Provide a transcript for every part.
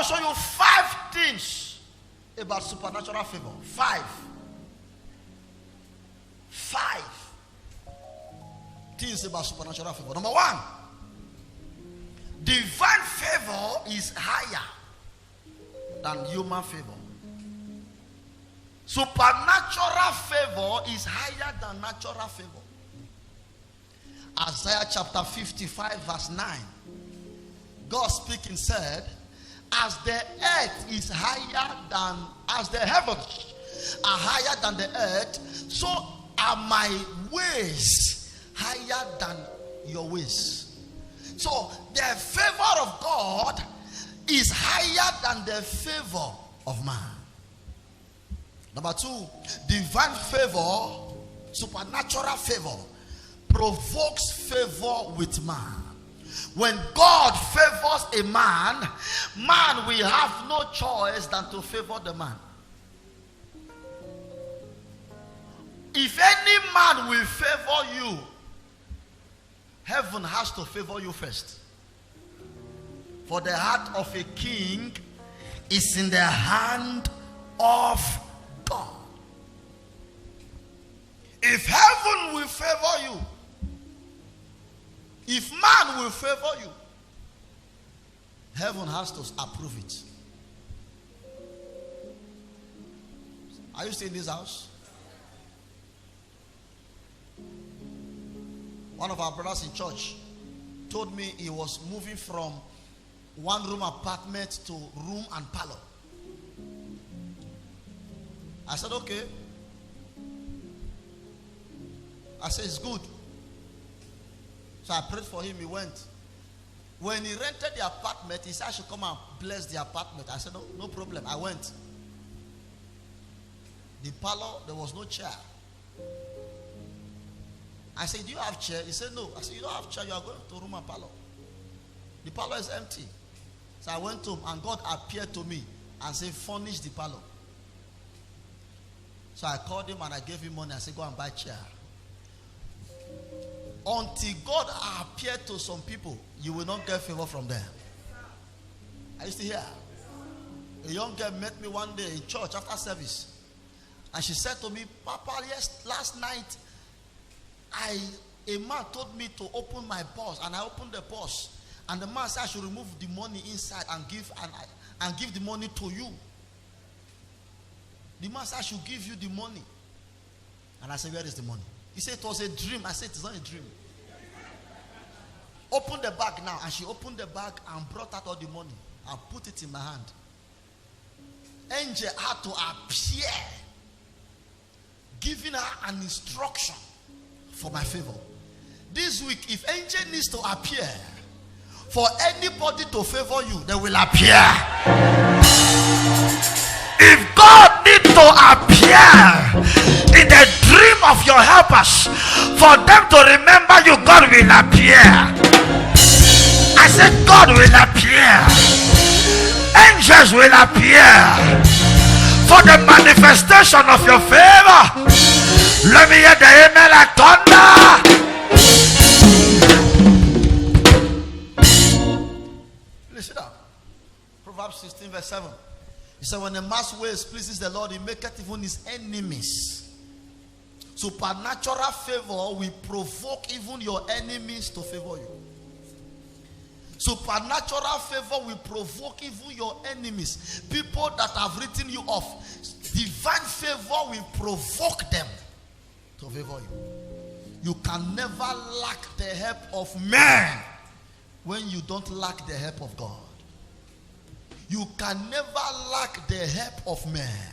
show you 5 things about supernatural favor. 5 things about supernatural favor. Number 1, divine favor is higher than human favor. Supernatural favor is higher than natural favor. Isaiah chapter 55 verse 9. God speaking said, as the earth is higher than, as the heavens are higher than the earth, so are my ways higher than your ways. So the favor of God is higher than the favor of man. Number 2, divine favor, supernatural favor, provokes favor with man. When God favors a man, man will have no choice than to favor the man. If any man will favor you, heaven has to favor you first. For the heart of a king is in the hand of God. If heaven will favor you, if man will favor you, heaven has to approve it. Are you still in this house? One of our brothers in church told me he was moving from 1-room apartment to room and parlor. I said, okay. I said, it's good. So I prayed for him. He went. When he rented the apartment, he said I should come and bless the apartment. I said, no problem. I went. The parlor, there was no chair. I said, do you have chair? He said, no. I said, you don't have chair. You are going to room and parlor. The parlor is empty. So I went home and God appeared to me and said, furnish the parlor. So I called him and I gave him money. I said, go and buy chair. Until God appeared to some people, you will not get favor from them. Are you still here? A young girl met me one day in church after service. And she said to me, Papa, yes, last night, a man told me to open my purse. And I opened the purse. And the man said I should remove the money inside and give the money to you. The man said I should give you the money. And I said, where is the money? He said it was a dream. I said it's not a dream. Open the bag now. And she opened the bag and brought out all the money and put it in my hand. Angel had to appear, giving her an instruction for my favor. This week, if angel needs to appear for anybody to favor you, they will appear. If God needs to appear in the dream of your helpers for them to remember you, God will appear. I said God will appear. Angels will appear for the manifestation of your favor. Let me hear the amen like thunder. Listen up. Proverbs 16 verse 7. He said, when a man's ways pleases the Lord, he maketh even his enemies. Supernatural favor will provoke even your enemies to favor you. Supernatural favor will provoke even your enemies. People that have written you off. Divine favor will provoke them to favor you. You can never lack the help of man when you don't lack the help of God. You can never lack the help of man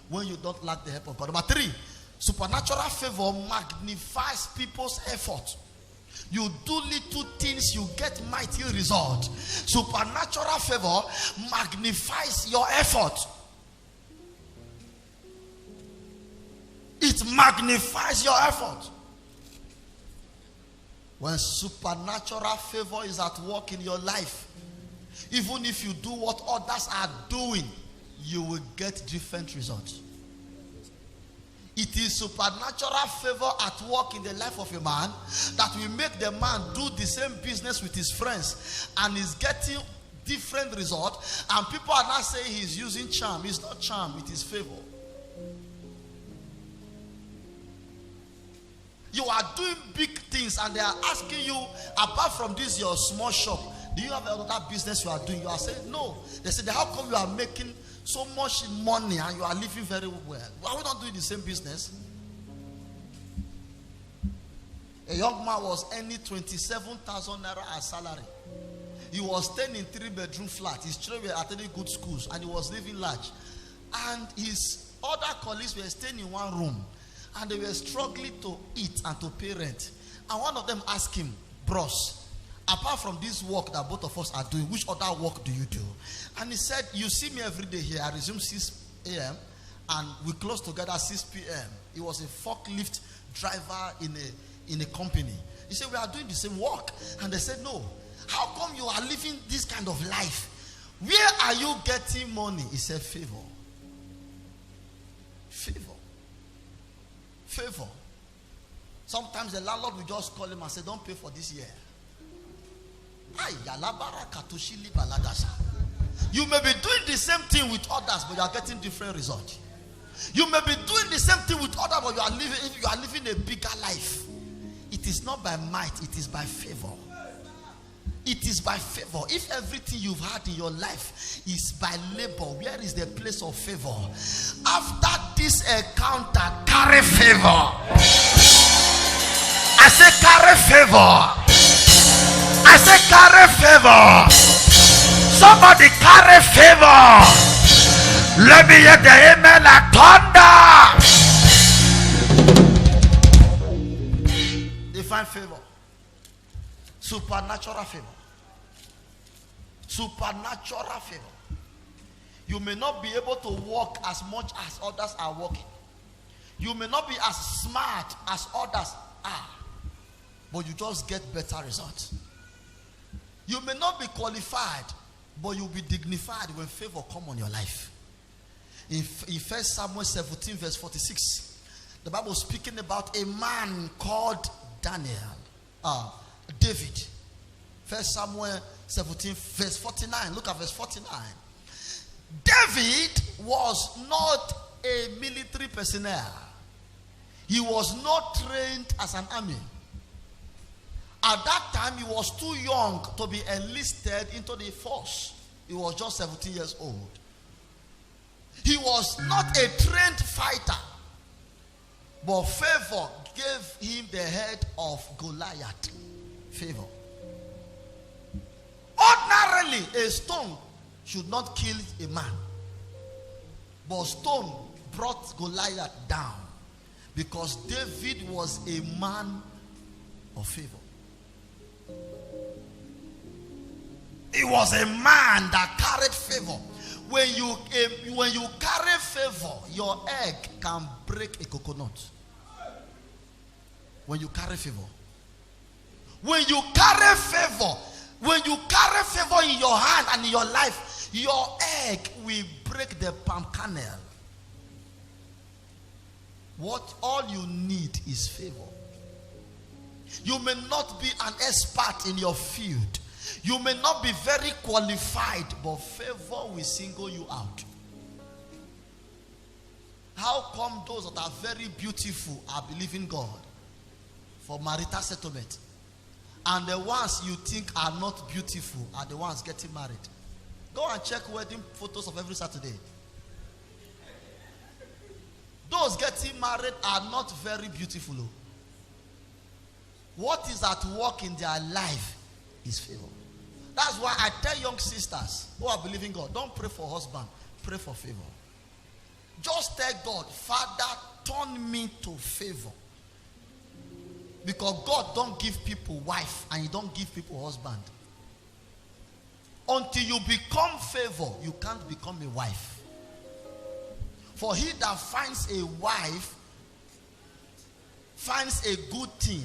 when you don't lack the help of God. Number 3, supernatural favor magnifies people's effort. You do little things, you get mighty results. Supernatural favor magnifies your effort. It magnifies your effort. When supernatural favor is at work in your life, even if you do what others are doing, you will get different results. It is supernatural favor at work in the life of a man that will make the man do the same business with his friends and is getting different result, and people are not saying he's using charm. It's not charm, it is favor. You are doing big things and they are asking you, apart from this your small shop, do you have another business you are doing? You are saying no. They say, how come you are making so much money and you are living very well? Why are we not doing the same business? A young man was earning 27,000 naira as salary. He was staying in 3-bedroom flat. His children were attending good schools and he was living large. And his other colleagues were staying in one room. And they were struggling to eat and to pay rent. And one of them asked him, bros, apart from this work that both of us are doing, which other work do you do? And he said, you see me every day here. I resume 6 a.m. and we close together 6 p.m. He was a forklift driver in a company. He said, we are doing the same work. And they said, no. How come you are living this kind of life? Where are you getting money? He said, favor. Favor. Favor. Sometimes the landlord will just call him and say, don't pay for this year. You may be doing the same thing with others, but you are getting different results. You may be doing the same thing with others, but you are living a bigger life. It is not by might, it is by favor. It is by favor. If everything you've had in your life is by labor, where is the place of favor? After this encounter, carry favor. I say carry favor. I say carry favor. Somebody carry favor. Let me hear the amen like thunder. Define favor. Supernatural favor. Supernatural favor. You may not be able to walk as much as others are walking. You may not be as smart as others are, but you just get better results. You may not be qualified, but you'll be dignified when favor comes on your life. In 1 Samuel 17 verse 46, the Bible is speaking about a man called David. 1 Samuel 17 verse 49. Look at verse 49. David was not a military personnel. He was not trained as an army. At that time, he was too young to be enlisted into the force. He was just 17 years old. He was not a trained fighter. But favor gave him the head of Goliath. Favor. Ordinarily, a stone should not kill a man. But stone brought Goliath down because David was a man of favor. He was a man that carried favor. When you carry favor, your egg can break a coconut. When you carry favor. When you carry favor, in your hand and in your life, your egg will break the palm kernel. What all you need is favor. You may not be an expert in your field. You may not be very qualified, but favor will single you out. How come those that are very beautiful are believing God for marital settlement? And the ones you think are not beautiful are the ones getting married. Go and check wedding photos of every Saturday. Those getting married are not very beautiful. What is at work in their life is favor. That's why I tell young sisters who are believing God, don't pray for husband, pray for favor. Just tell God, Father, turn me to favor. Because God don't give people wife and he don't give people husband. Until you become favor, you can't become a wife. For he that finds a wife finds a good thing.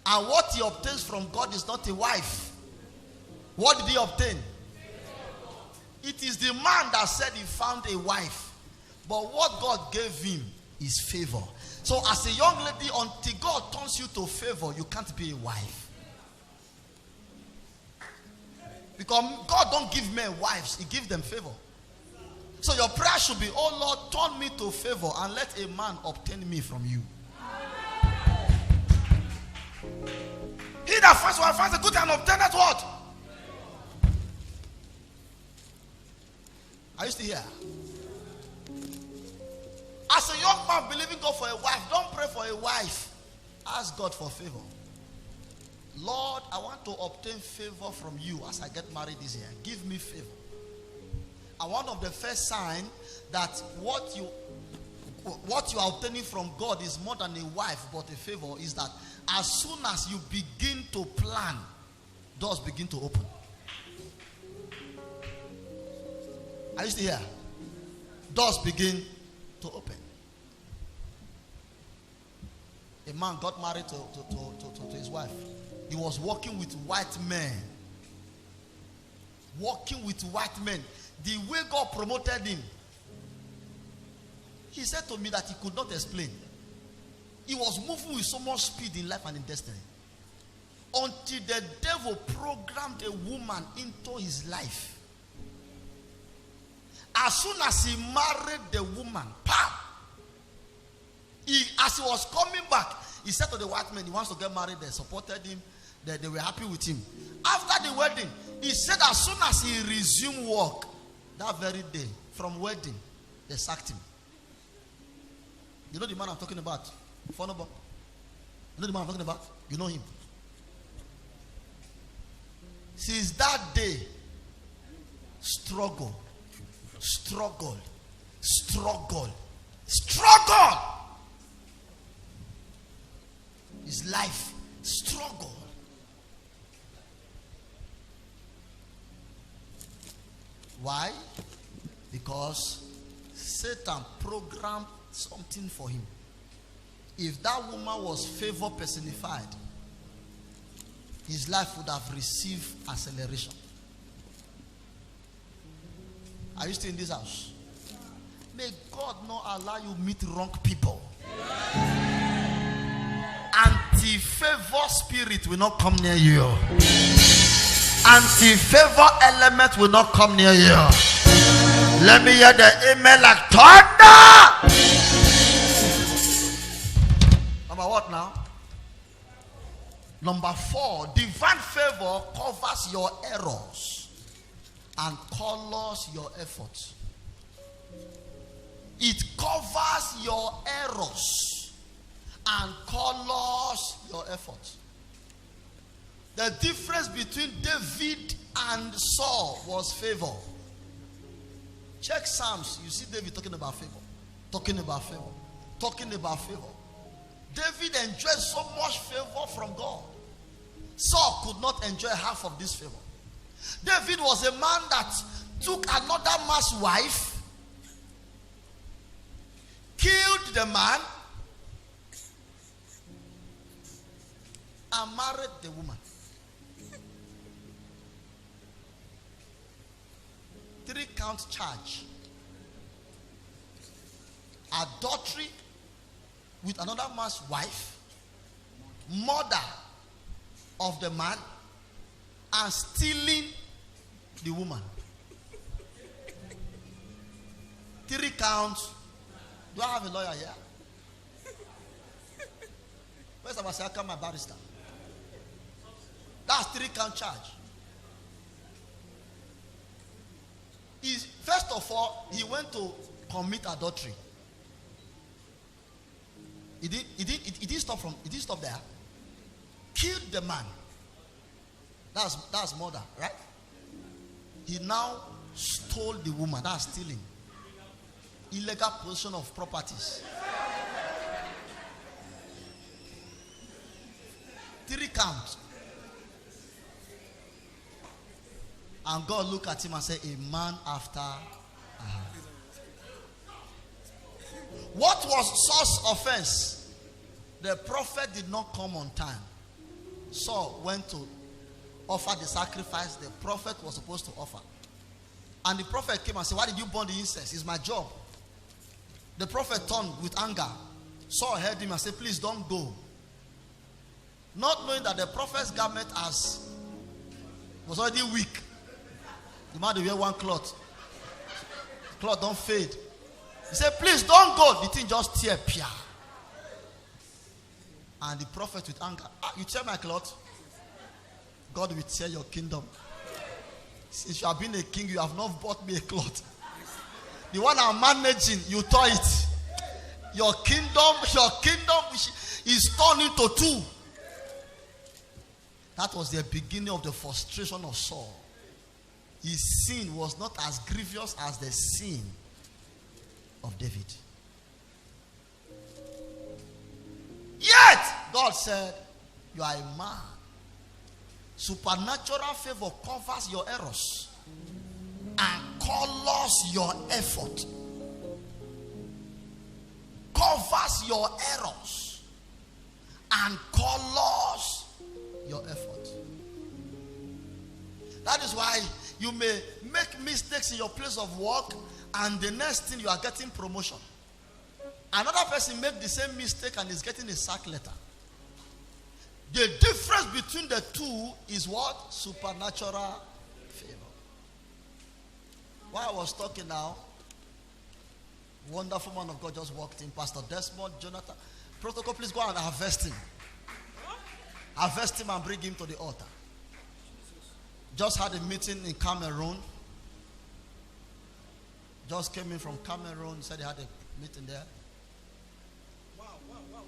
And what he obtains from God is not a wife. What did he obtain? It is the man that said he found a wife. But what God gave him is favor. So as a young lady, until God turns you to favor, you can't be a wife. Because God don't give men wives, he gives them favor. So your prayer should be, oh Lord, turn me to favor and let a man obtain me from you. He that finds one finds a good and obtaineth what? Are you still here? As a young man believing God for a wife, don't pray for a wife. Ask God for favor. Lord, I want to obtain favor from you as I get married this year. Give me favor. And one of the first signs that what you are obtaining from God is more than a wife but a favor is that as soon as you begin to plan, doors begin to open. Are you still here? Doors begin to open. A man got married to his wife. He was working with white men. Working with white men. The way God promoted him, he said to me that he could not explain. He was moving with so much speed in life and in destiny. Until the devil programmed a woman into his life. As soon as he married the woman, bam! As he was coming back, he said to the white men, he wants to get married. They supported him. They were happy with him. After the wedding, he said as soon as he resumed work, that very day, from wedding, they sacked him. You know the man I'm talking about? You know the man I'm talking about? You know him. Since that day, struggle. His life, struggle. Why? Because Satan programmed something for him. If that woman was favor personified, his life would have received acceleration. Are you still in this house? May God not allow you meet wrong people. Anti-favor spirit will not come near you. Anti-favor element will not come near you. Let me hear the amen like thunder. Number what now? Number 4, divine favor covers your errors and colors your efforts. It covers your errors and colors your efforts. The difference between David and Saul was favor. Check Psalms. You see David talking about favor. Talking about favor. Talking about favor. David enjoyed so much favor from God. Saul could not enjoy half of this favor. David was a man that took another man's wife, killed the man, and married the woman. 3-count charge. Adultery with another man's wife, murder of the man, and stealing the woman. 3 counts. Do I have a lawyer here? Where's Abasaka, my barrister? That's 3-count charge. First of all, he went to commit adultery. He didn't stop there. Killed the man. That's murder, right? He now stole the woman. That's stealing. Illegal possession of properties. 3 counts. And God looked at him and said, a man after a heart. What was Saul's offense? The prophet did not come on time. Saul went to offer the sacrifice the prophet was supposed to offer. And the prophet came and said, why did you burn the incense? It's my job. The prophet turned with anger. Saul heard him and said, please don't go. Not knowing that the prophet's garment was already weak. The man, they wear one cloth. Cloth don't fade. He said, please don't go. The thing just tear. Pia. And the prophet with anger, you tear my cloth? God will tear your kingdom. Since you have been a king, you have not bought me a cloth. The one I'm managing, you tore it. Your kingdom is torn into two. That was the beginning of the frustration of Saul. His sin was not as grievous as the sin of David. Yet, God said, you are a man. Supernatural favor covers your errors and colors your effort. Covers your errors and colors your effort. That is why you may make mistakes in your place of work, and the next thing you are getting promotion. Another person make the same mistake and is getting a sack letter. The difference between the two is what? Supernatural favor. While I was talking now, wonderful man of God just walked in. Pastor Desmond, Jonathan. Protocol, please go and harvest him. Harvest him and bring him to the altar. Just had a meeting in Cameroon. Just came in from Cameroon. Said he had a meeting there.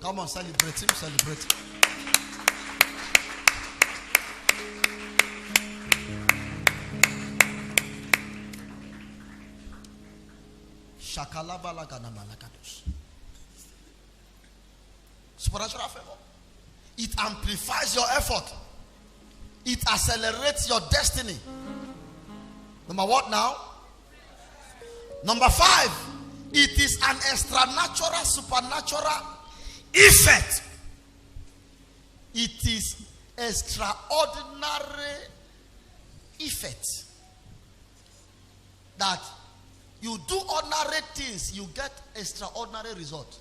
Come on, celebrate him. Celebrate him. Supernatural favor. It amplifies your effort. It accelerates your destiny. Number what now? Number 5. It is an extranatural, supernatural effect. It is extraordinary effect. That you do ordinary things, you get extraordinary result.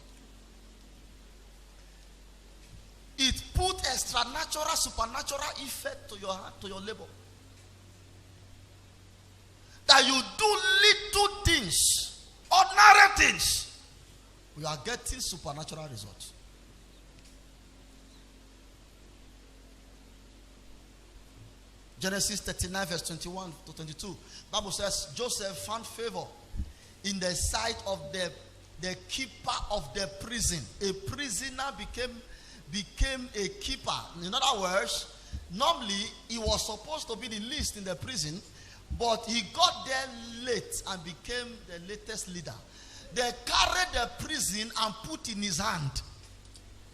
It put extranatural, supernatural effect to your labor. That you do little things, ordinary things, you are getting supernatural results. Genesis 39 verse 21 to 22. Bible says Joseph found favor in the sight of the keeper of the prison. A prisoner became a keeper. In other words, normally he was supposed to be the least in the prison, but he got there late and became the latest leader. They carried the prison and put in his hand.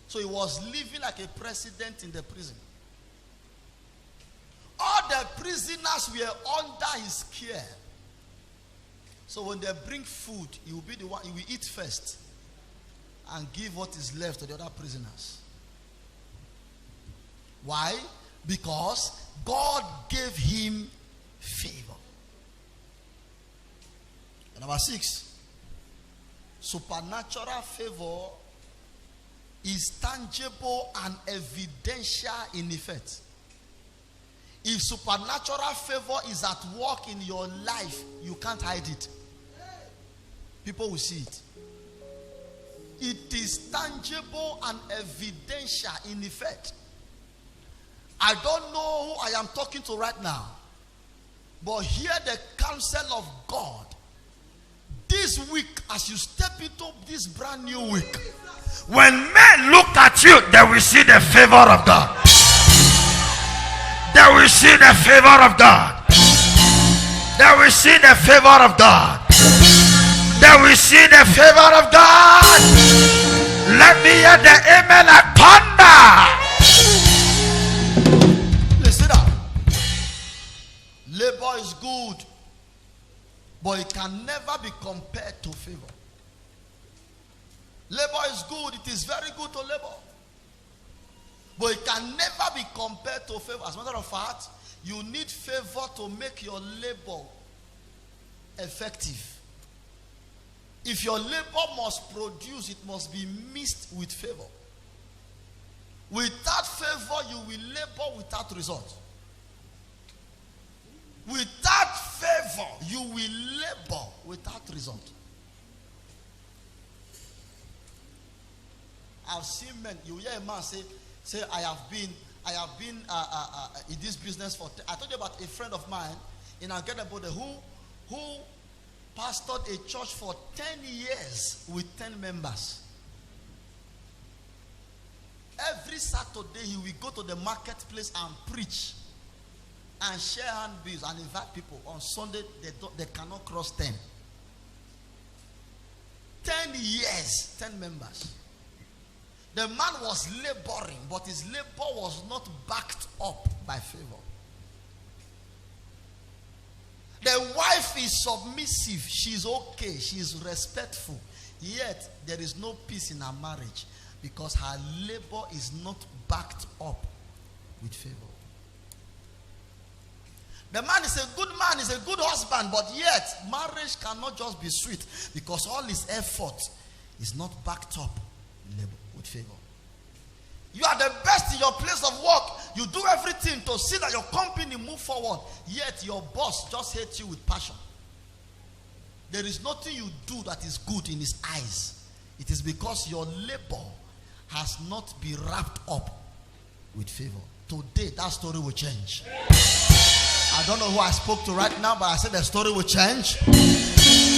So he was living like a president in the prison. All the prisoners were under his care. So when they bring food, he will be the one, he will eat first and give what is left to the other prisoners. Why? Because God gave him favor. And number 6, supernatural favor is tangible and evidential in effect. If supernatural favor is at work in your life, you can't hide it. People will see it. It is tangible and evidential in effect. I don't know who I am talking to right now, but hear the counsel of God. This week, as you step into this brand new week, when men look at you, they will see the favor of God. They will see the favor of God. They will see the favor of God. They will see the favor of God. Let me hear the amen and thunder. Listen up. Labor is good, but it can never be compared to favor. Labor is good. It is very good to labor, but it can never be compared to favor. As a matter of fact, you need favor to make your labor effective. If your labor must produce, it must be mixed with favor. Without favor, you will labor without result. Without favor, you will labor without result. I've seen men, you hear a man say, I have been in this business for, I told you about a friend of mine in Agenabode who pastored a church for 10 years with 10 members. Every Saturday he will go to the marketplace and preach and share handbills and invite people. On Sunday they cannot cross 10. 10 years, 10 members. The man was laboring, but his labor was not backed up by favor. The wife is submissive, she's okay, she's respectful. Yet there is no peace in her marriage because her labor is not backed up with favor. The man is a good man, is a good husband, but yet marriage cannot just be sweet because all his effort is not backed up with favor. You are the best in your place of work. You do everything to see that your company move forward. Yet your boss just hates you with passion. There is nothing you do that is good in his eyes. It is because your labor has not been wrapped up with favor. Today, that story will change. I don't know who I spoke to right now, but I said the story will change.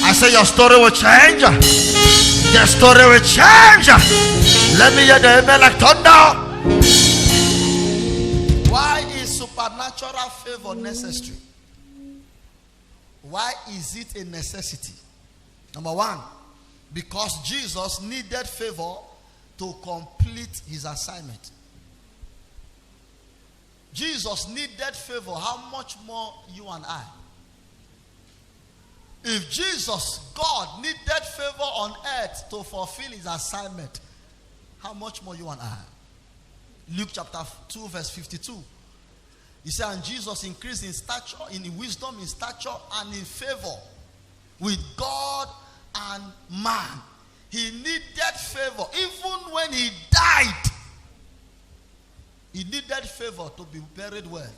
I say your story will change. Your story will change. Let me hear the amen like thunder. Why is supernatural favor necessary? Why is it a necessity? Number one, because Jesus needed favor to complete his assignment. Jesus needed favor. How much more you and I? If Jesus, God, needed favor on earth to fulfill his assignment, how much more you and I? Luke chapter 2 verse 52. He said, and Jesus increased in stature, in wisdom, in stature, and in favor with God and man. He needed favor. Even when he died, he needed favor to be buried well.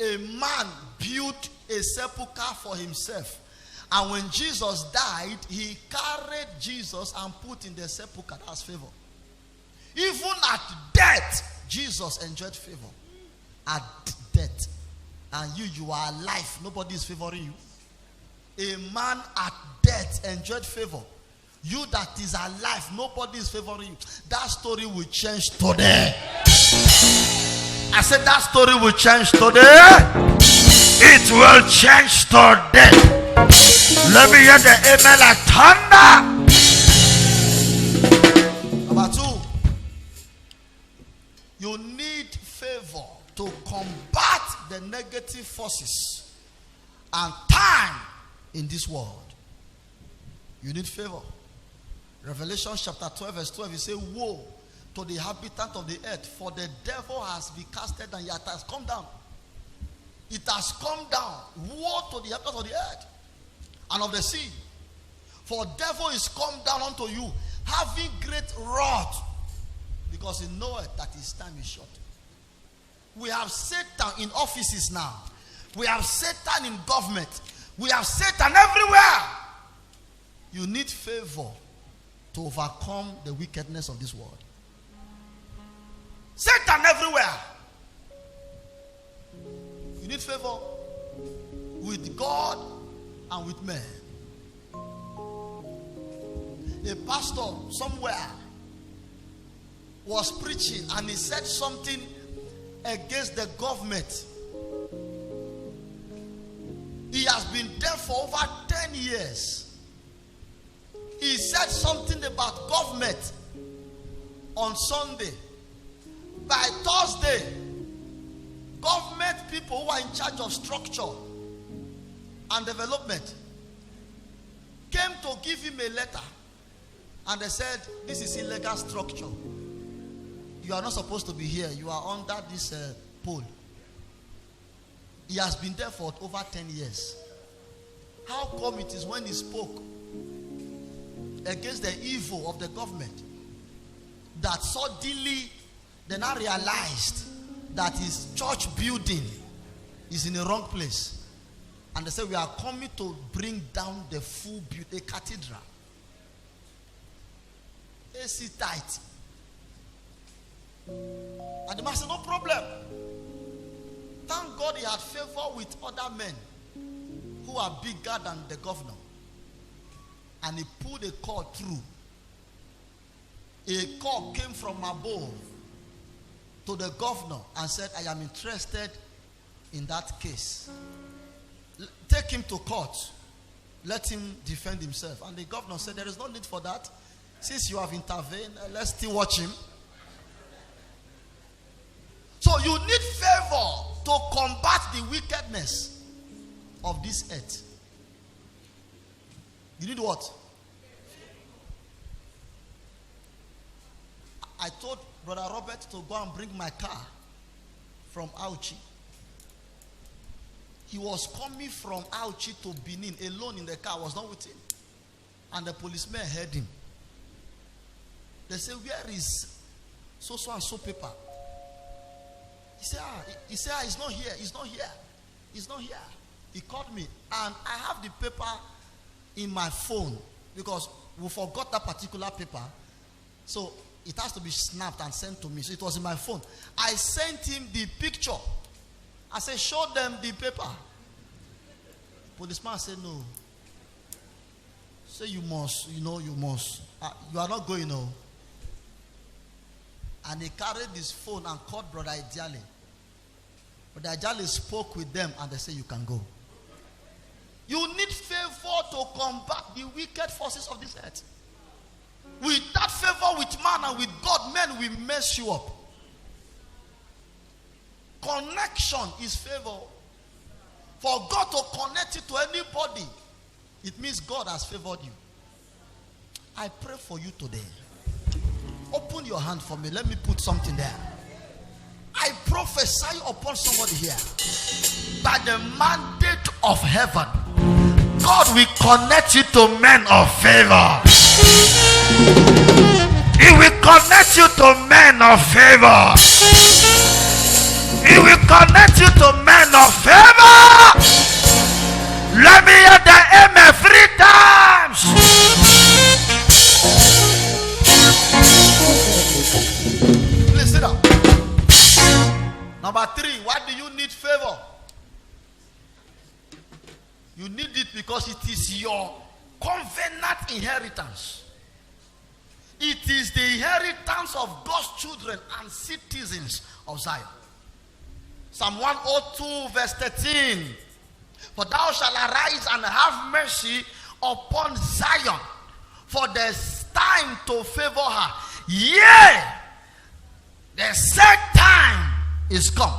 A man built a sepulchre for himself. And when Jesus died, he carried Jesus and put in the sepulchre. That's favor. Even at death, Jesus enjoyed favor. At death. And you are alive. Nobody is favoring you. A man at death enjoyed favor. You that is alive, nobody is favoring you. That story will change today. I said that story will change today. It will change today. Let me hear the amen like thunder. Number two, you need favor to combat the negative forces and time in this world. You need favor. Revelation chapter 12 verse 12, he says, woe to the inhabitant of the earth, for the devil has been casted and yet has come down. It has come down. Woe to the inhabitant of the earth and of the sea, for devil is come down unto you, having great wrath, because he knoweth that his time is short. We have Satan in offices now. We have Satan in government. We have Satan everywhere. You need favor to overcome the wickedness of this world. Satan everywhere. You need favor with God and with men. A pastor somewhere was preaching and he said something against the government. He has been there for over 10 years. He said something about government on Sunday. By Thursday, government people who are in charge of structure and development came to give him a letter. And they said, this is illegal structure. You are not supposed to be here. You are under this pole. He has been there for over 10 years. How come it is when he spoke against the evil of the government that suddenly they now realized that his church building is in the wrong place? And they said, we are coming to bring down the full beauty cathedral. AC tight. And the man said, no problem. Thank God he had favor with other men who are bigger than the governor. And he pulled a cord through. A call came from above to the governor and said, I am interested in that case. Take him to court. Let him defend himself. And the governor said, there is no need for that. Since you have intervened, let's still watch him. So you need favor to combat the wickedness of this earth. You need what? I told Brother Robert to go and bring my car from Auchi. He was coming from Auchi to Benin alone in the car. I was not with him. And the policeman heard him. They said, where is so and so paper? He said, he's not here. He's not here. He's not here. He called me. And I have the paper in my phone because we forgot that particular paper. So it has to be snapped and sent to me. So it was in my phone. I sent him the picture. I said, show them the paper. Policeman said, no. Say you must, you must. You are not going, no. And he carried his phone and called Brother Ijale. Brother Ijale spoke with them and they said, you can go. You need favor to combat the wicked forces of this earth. With that favor with man and with God, men will mess you up. Connection is favor. For God to connect you to anybody, it means God has favored you. I pray for you today. Open your hand for me. Let me put something there. I prophesy upon somebody here. By the mandate of heaven, God will connect you to men of favor. He will connect you to men of favor. He will connect you to men of favor. Let me hear the amen 3 times. Please sit down. Number 3, why do you need favor? You need it because it is your covenant inheritance. It is the inheritance of God's children and citizens of Zion. Psalm 102 verse 13. For thou shalt arise and have mercy upon Zion, for there is time to favor her. Yea, the set time is come.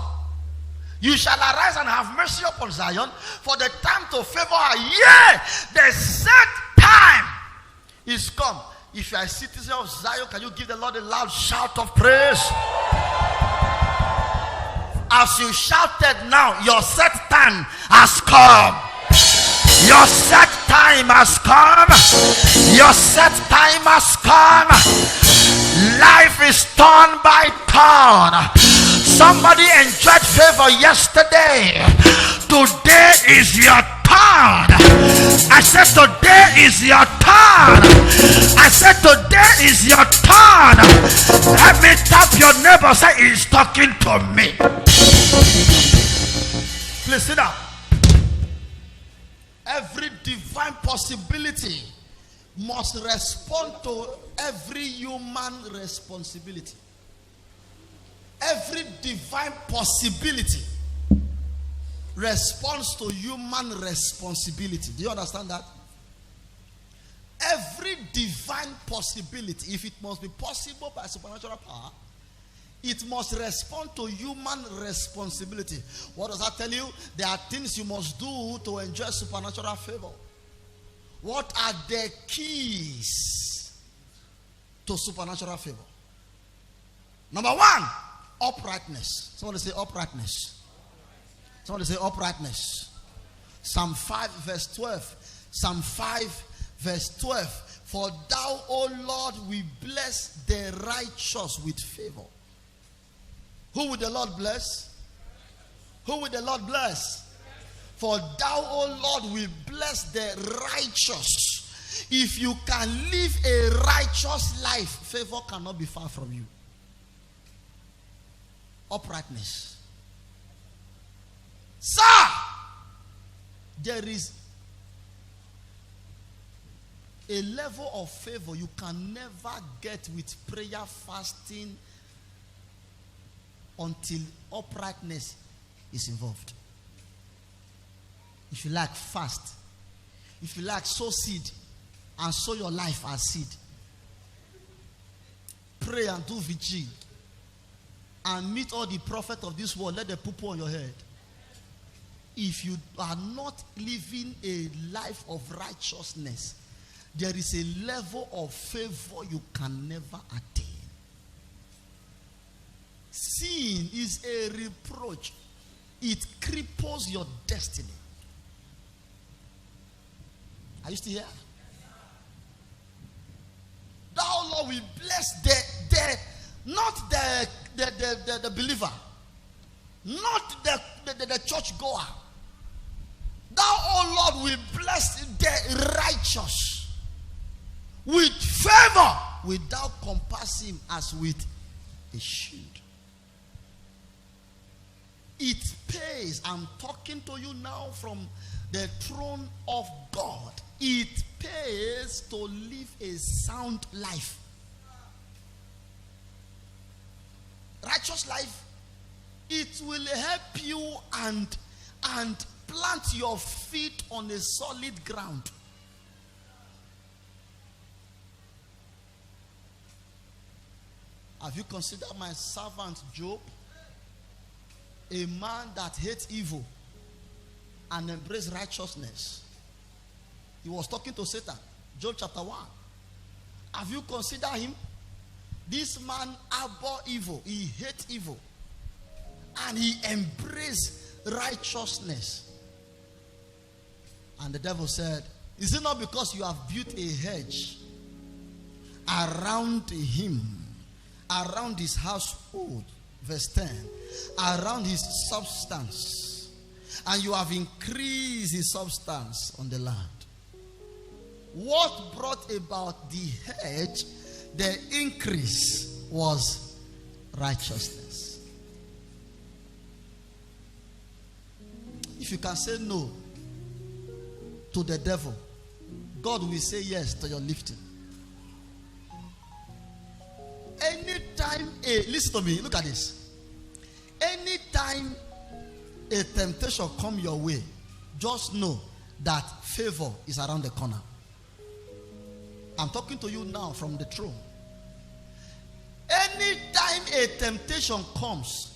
You shall arise and have mercy upon Zion, for the time to favor her. Yea, the set time is come. If you are a citizen of Zion, can you give the Lord a loud shout of praise? As you shouted now, your set time has come. Your set time has come. Your set time has come. Life is turn by turn. Somebody enjoyed favor yesterday. Today is your turn. I said today is your turn. I said today is your turn. Let me tap your neighbor. Say he's talking to me. Please sit down. Every divine possibility must respond to every human responsibility. Every divine possibility responds to human responsibility. Do you understand that? Every divine possibility, if it must be possible by supernatural power, it must respond to human responsibility. What does that tell you? There are things you must do to enjoy supernatural favor. What are the keys to supernatural favor? Number 1, uprightness. Somebody say uprightness. Somebody say uprightness. Psalm 5 verse 12. Psalm 5 verse 12. For thou, O Lord, will bless the righteous with favor. Who will the Lord bless? Who will the Lord bless? For thou, O Lord, will bless the righteous. If you can live a righteous life, favor cannot be far from you. Uprightness. Sir, there is a level of favor you can never get with prayer, fasting, until uprightness is involved. If you like, fast. If you like, sow seed and sow your life as seed. Pray and do vigil. And meet all the prophets of this world. Let them poo on your head. If you are not living a life of righteousness, there is a level of favor you can never attain. Sin is a reproach. It cripples your destiny. Are you still here? Thou, Lord, will bless not the believer, not the church goer. Thou, O Lord, will bless the righteous with favor, without compass him as with a shield. It pays. I'm talking to you now from the throne of God. It pays to live a sound life. Righteous life, it will help you and plant your feet on a solid ground. Have you considered my servant Job? A man that hates evil and embraced righteousness. He was talking to Satan. Job chapter 1. Have you considered him? This man abhorred evil. He hates evil. And he embraced righteousness. And the devil said, is it not because you have built a hedge around him, around his household, verse 10, around his substance, and you have increased his substance on the land? What brought about the hedge, the increase, was righteousness. If you can say no to the devil, God will say yes to your lifting. Anytime listen to me, look at this. Anytime a temptation come your way, just know that favor is around the corner. I'm talking to you now from the throne. Anytime a temptation comes,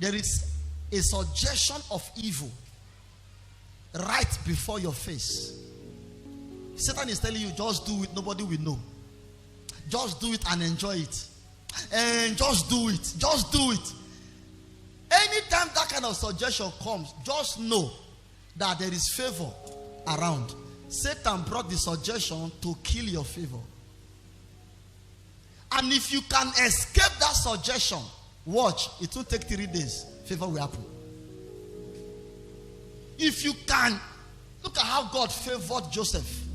there is a suggestion of evil right before your face. Satan is telling you, just do it, nobody will know. Just do it and enjoy it. And just do it. Just do it. Anytime that kind of suggestion comes, just know that there is favor around. Satan brought the suggestion to kill your favor. And if you can escape that suggestion, watch, it will take 3 days. Favor will happen. If you can, look at how God favored Joseph.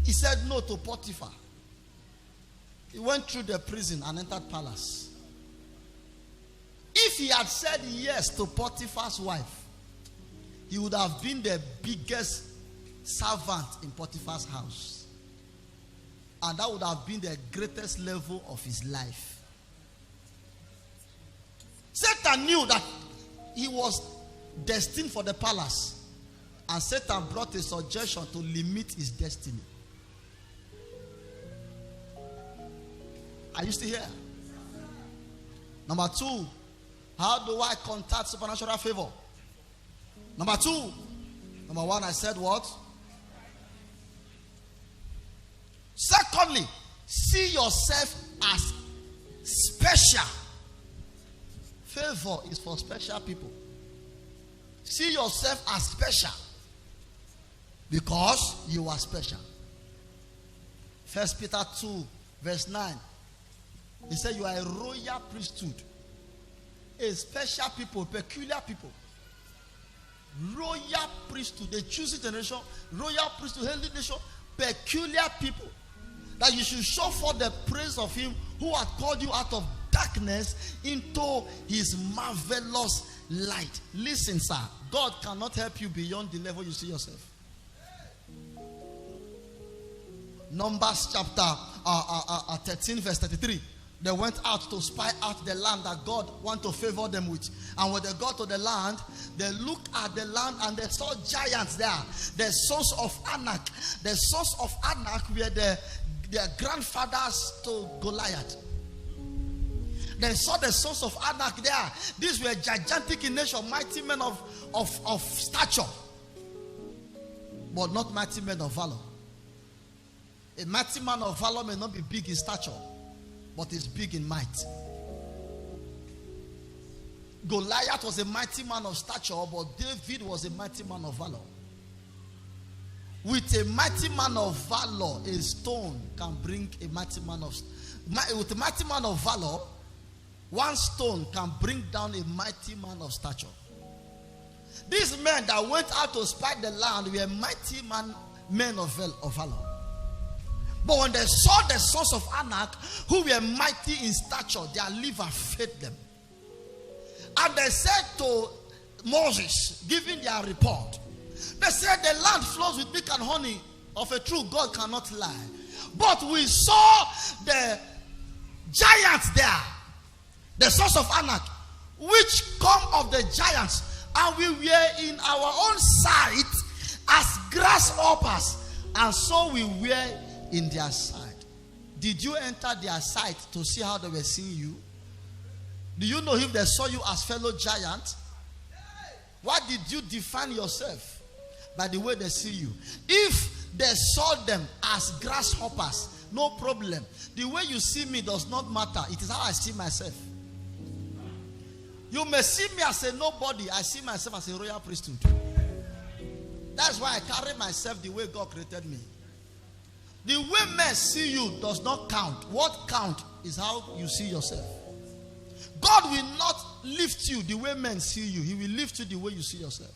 He said no to Potiphar. He went through the prison and entered palace. If he had said yes to Potiphar's wife, he would have been the biggest servant in Potiphar's house. And that would have been the greatest level of his life. Satan knew that he was destined for the palace. And Satan brought a suggestion to limit his destiny. Are you still here? Number 2, how do I contact supernatural favor? Number 2. Number 1, I said what? Secondly, see yourself as special. Favor is for special people. See yourself as special because you are special. 1 Peter 2 verse 9. He said you are a royal priesthood, a special people, peculiar people. royal priesthood, the chosen generation, royal priesthood, holy nation, peculiar people, that you should show forth the praise of him who had called you out of darkness into his marvelous light. Listen, sir, God cannot help you beyond the level you see yourself. Numbers chapter 13 verse 33. They went out to spy out the land that God wanted to favor them with. And when they got to the land, they looked at the land and they saw giants there. The sons of Anak. The sons of Anak were their grandfathers to Goliath. They saw the sons of Anak there. These were gigantic in nature, mighty men of stature, but not mighty men of valor. A mighty man of valor may not be big in stature, but is big in might. Goliath was a mighty man of stature, but David was a mighty man of valor. With a mighty man of valor, a stone can bring a mighty man of... With a mighty man of valor, one stone can bring down a mighty man of stature. These men that went out to spy the land were mighty men of valor. But when they saw the sons of Anak, who were mighty in stature, their liver failed them. And they said to Moses, giving their report, they said, the land flows with milk and honey. Of a true God cannot lie. But we saw the giants there, the sons of Anak, which come of the giants, and we were in our own sight as grasshoppers, and so we were in their sight. Did you enter their sight to see how they were seeing you? Do you know if they saw you as fellow giant? Why did you define yourself? By the way they see you. If they saw them as grasshoppers, no problem. The way you see me does not matter. It is how I see myself. You may see me as a nobody. I see myself as a royal priesthood. That's why I carry myself the way God created me. The way men see you does not count. What counts is how you see yourself. God will not lift you the way men see you. He will lift you the way you see yourself.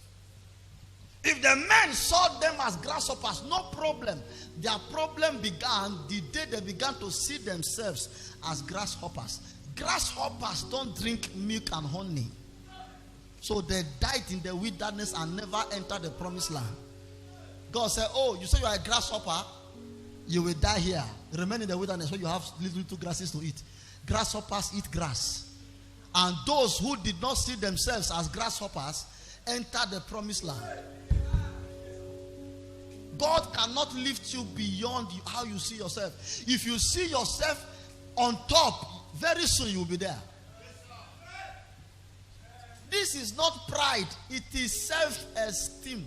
If the men saw them as grasshoppers, no problem. Their problem began the day they began to see themselves as grasshoppers. Grasshoppers don't drink milk and honey. So they died in the wilderness and never entered the promised land. God said, oh, you say you are a grasshopper? You will die here. Remain in the wilderness where you have little grasses to eat. Grasshoppers eat grass. And those who did not see themselves as grasshoppers entered the promised land. God cannot lift you beyond how you see yourself. If you see yourself on top, very soon you will be there. This is not pride. It is self-esteem.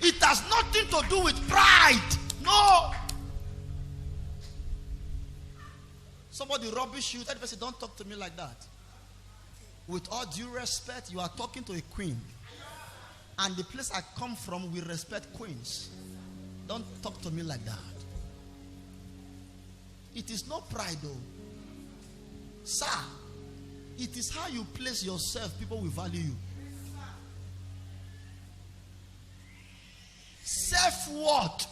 It has nothing to do with pride. No. Somebody rubbish you. That person, don't talk to me like that. With all due respect, you are talking to a queen. And the place I come from, we respect queens. Don't talk to me like that. It is not pride though. Sir, it is how you place yourself, people will value you. Self-worth.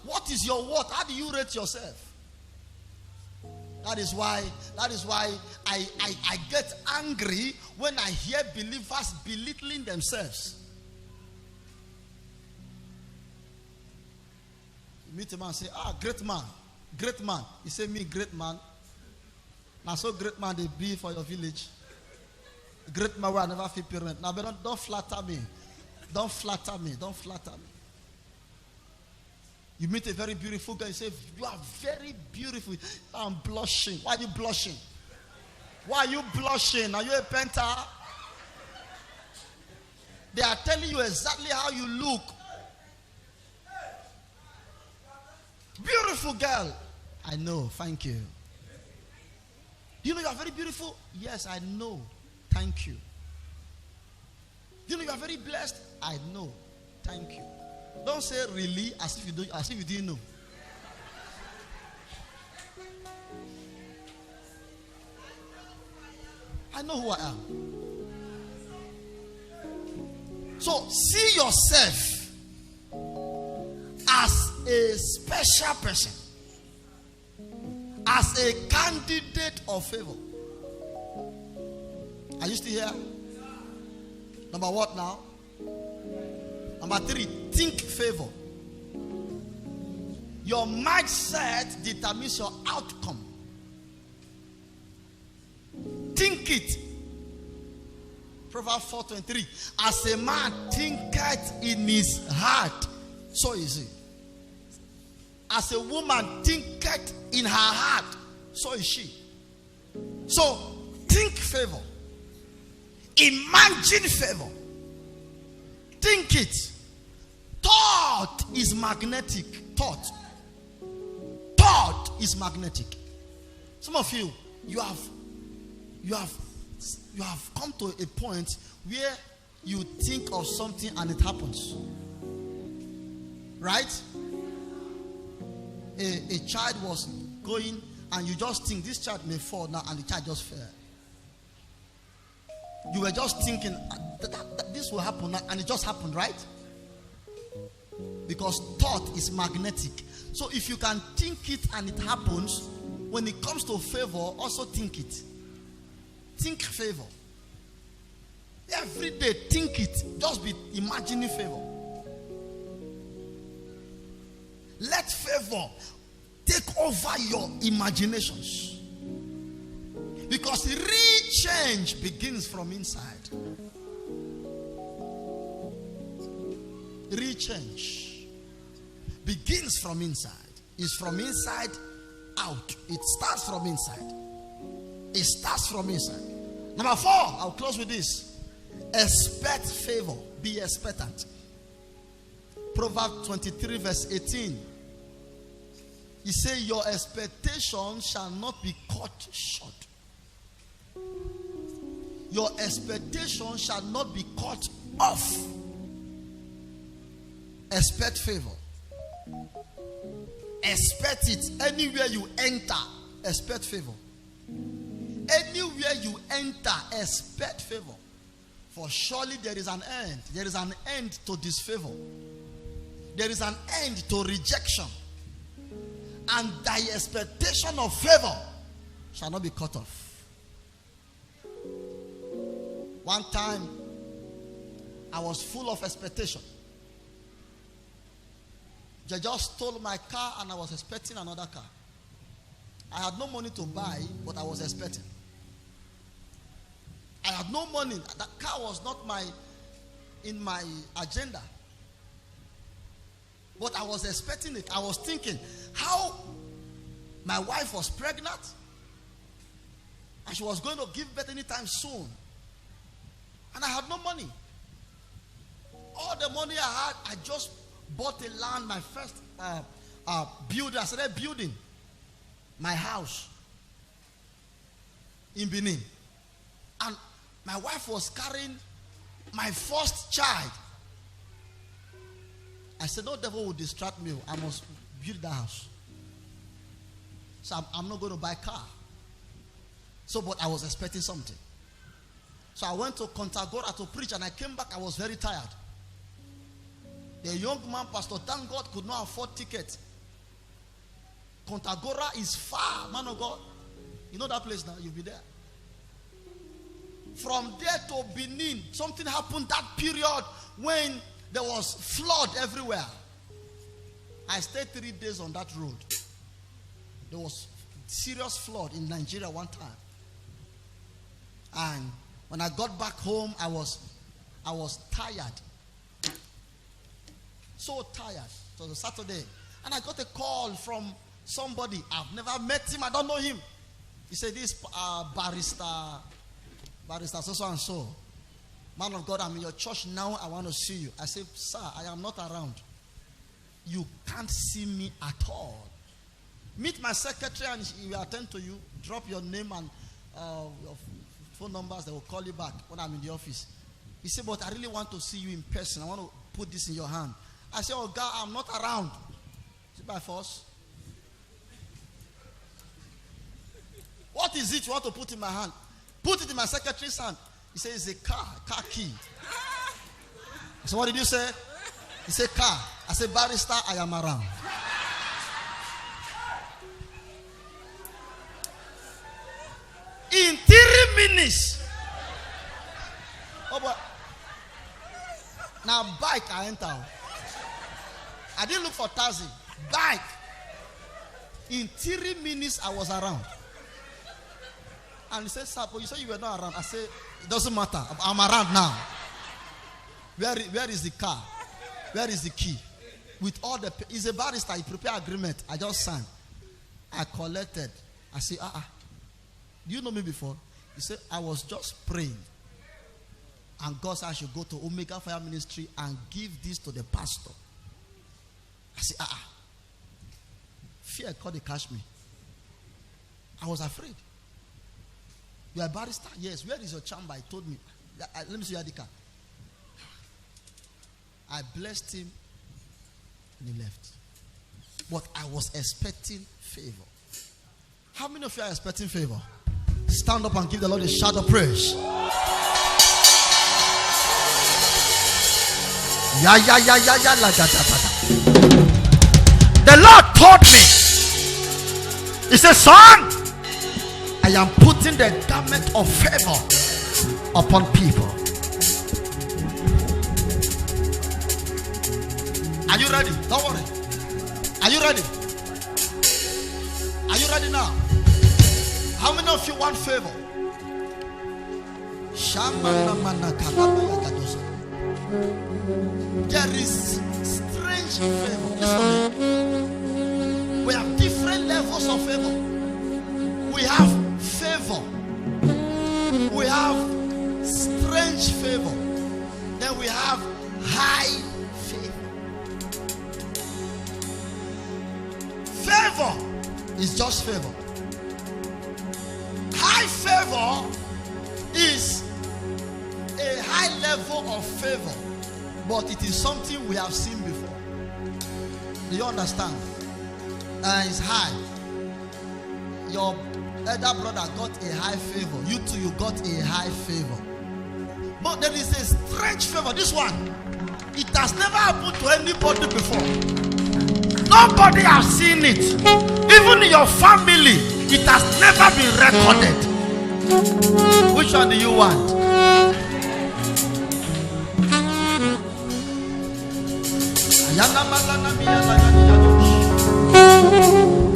What is your worth? How do you rate yourself? That is why I get angry when I hear believers belittling themselves. You meet a man and say, great man, great man. You say, me, great man. Now, so great man they be for your village. Great man where I never feel parent. Now, but don't flatter me. Don't flatter me. Don't flatter me. You meet a very beautiful girl, you say, you are very beautiful. I'm blushing. Why are you blushing? Why are you blushing? Are you a painter? They are telling you exactly how you look. Beautiful girl. I know. Thank you. You know you are very beautiful? Yes, I know. Thank you. You know you are very blessed? I know. Thank you. Don't say really as if you didn't know. I know who I am. So see yourself as a special person, as a candidate of favor. Are you still here? Number what now? Number 3, think favor. Your mindset determines your outcome. Think it. Proverbs 4:23. As a man thinketh in his heart, so is he. As a woman thinketh in her heart, so is she. So think favor. Imagine favor. Think it. Thought is magnetic. Thought is magnetic. Some of you, you have come to a point where you think of something and it happens. Right? A child was going and you just think this child may fall now, and the child just fell. You were just thinking that this will happen now, and it just happened, right? Because thought is magnetic. So if you can think it and it happens, when it comes to favor, also think it. Think favor. Every day, think it. Just be imagining favor. Let favor take over your imaginations. Because real change begins from inside. Real change begins from inside. It's from inside out. It starts from inside. It starts from inside. Number 4, I'll close with this. Expect favor. Be expectant. Proverbs 23 verse 18. He says, your expectation shall not be cut short. Your expectation shall not be cut off. Expect favor. Expect it. Anywhere you enter, expect favor. Anywhere you enter, expect favor. For surely there is an end. There is an end to disfavor. There is an end to rejection. And thy expectation of favor shall not be cut off. One time, I was full of expectation. They just stole my car and I was expecting another car. I had no money to buy, but I was expecting. I had no money. That car was not in my agenda. But I was expecting it. I was thinking how my wife was pregnant and she was going to give birth anytime soon. And I had no money. All the money I had, I just bought a land, my first building. I started building my house in Benin. And my wife was carrying my first child. I said, no devil will distract me. I must build the house. So I'm not going to buy a car. So, but I was expecting something. So I went to Kontagora to preach and I came back. I was very tired. The young man, Pastor, thank God, could not afford ticket. Kontagora is far, man of God. You know that place now? You'll be there. From there to Benin, something happened that period when there was flood everywhere. I stayed 3 days on that road. There was serious flood in Nigeria one time. And when I got back home, I was tired. So tired. It was a Saturday. And I got a call from somebody. I've never met him. I don't know him. He said, this barrister so and so. Man of God, I'm in your church now. I want to see you. I said, sir, I am not around. You can't see me at all. Meet my secretary and he will attend to you. Drop your name and your phone numbers. They will call you back when I'm in the office. He said, but I really want to see you in person. I want to put this in your hand. I said, oh God, I'm not around. Is it by force? What is it you want to put in my hand? Put it in my secretary's hand. He said, it's a car key. So what did you say? He said, car. I said, barrister, I am around. In 3 minutes. Oh, but now bike I enter. I didn't look for taxi. Bike. In 3 minutes I was around. And he said, sir, but you said you were not around. I said, it doesn't matter. I'm around now. Where is the car? Where is the key? With all the, he's a barrister. He prepared agreement. I just signed. I collected. I said, do you know me before? He said, I was just praying. And God said I should go to Omega Fire Ministry and give this to the pastor. I said, Fear called to catch me. I was afraid. You are a barrister? Yes. Where is your chamber? He told me. Let me see your ID card. I blessed him and he left. But I was expecting favor. How many of you are expecting favor? Stand up and give the Lord a shout of praise. The Lord told me, he said, son, I am putting the garment of favor upon people. Are you ready? Don't worry. Are you ready? Are you ready now? How many of you want favor? There is strange favor. Listen, we have different levels of favor. We have favor. We have strange favor. Then we have high favor. Favor is just favor. High favor is a high level of favor, but it is something we have seen before. Do you understand? It's high. Your elder brother got a high favor. You too, you got a high favor. But there is a strange favor. This one, it has never happened to anybody before. Nobody has seen it. Even in your family, it has never been recorded. Which one do you want?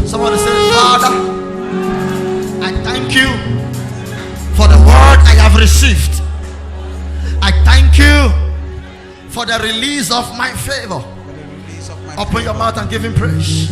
Somebody say, Father, I thank you for the word I have received. I thank you for the release of my favor. Open your mouth and give him praise.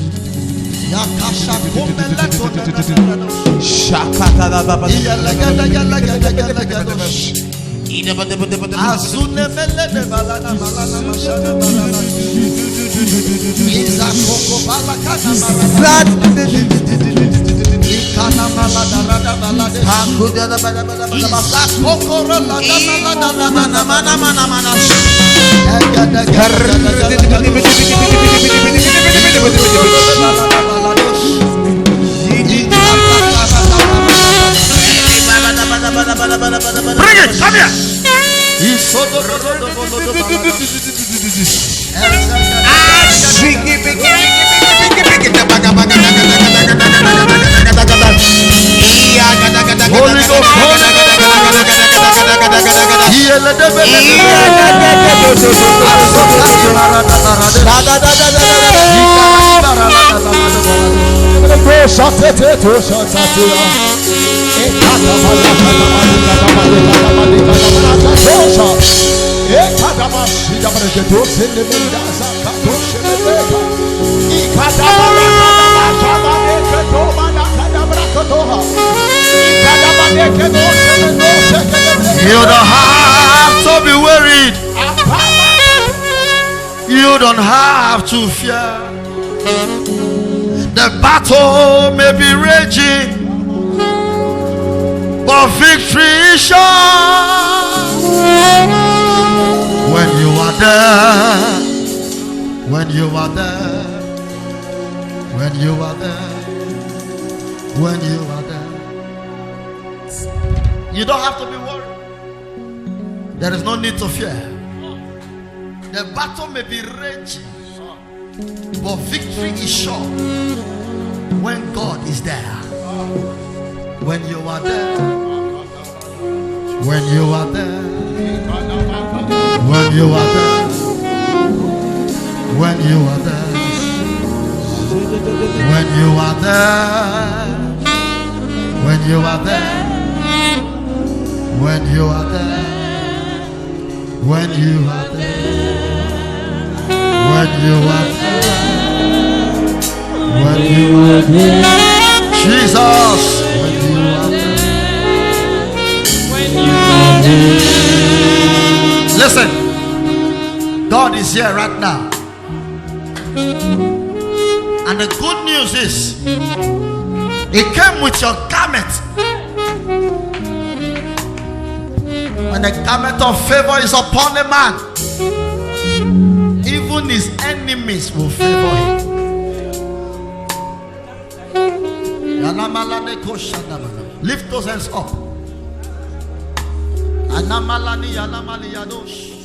Bring it, come here. Holy Ghost, you don't have to be worried. You don't have to fear. The battle may be raging, but victory is sure. When you are there, when you are there, when you are there, when you are there. You don't have to be worried. There is no need to fear. The battle may be raging, but victory is sure when God is there. When you are there. When you are there. When you are there. When you are there. When you are there. When you are there. When you are there. When you are there. When you are there. When you are there. Jesus. When you are there. When you are there. Listen. God is here right now. And the good news is, He came with your garment. When the garment of favor is upon a man, even his enemies will favor him. Lift those hands up. Anamalani yanamali yadosh.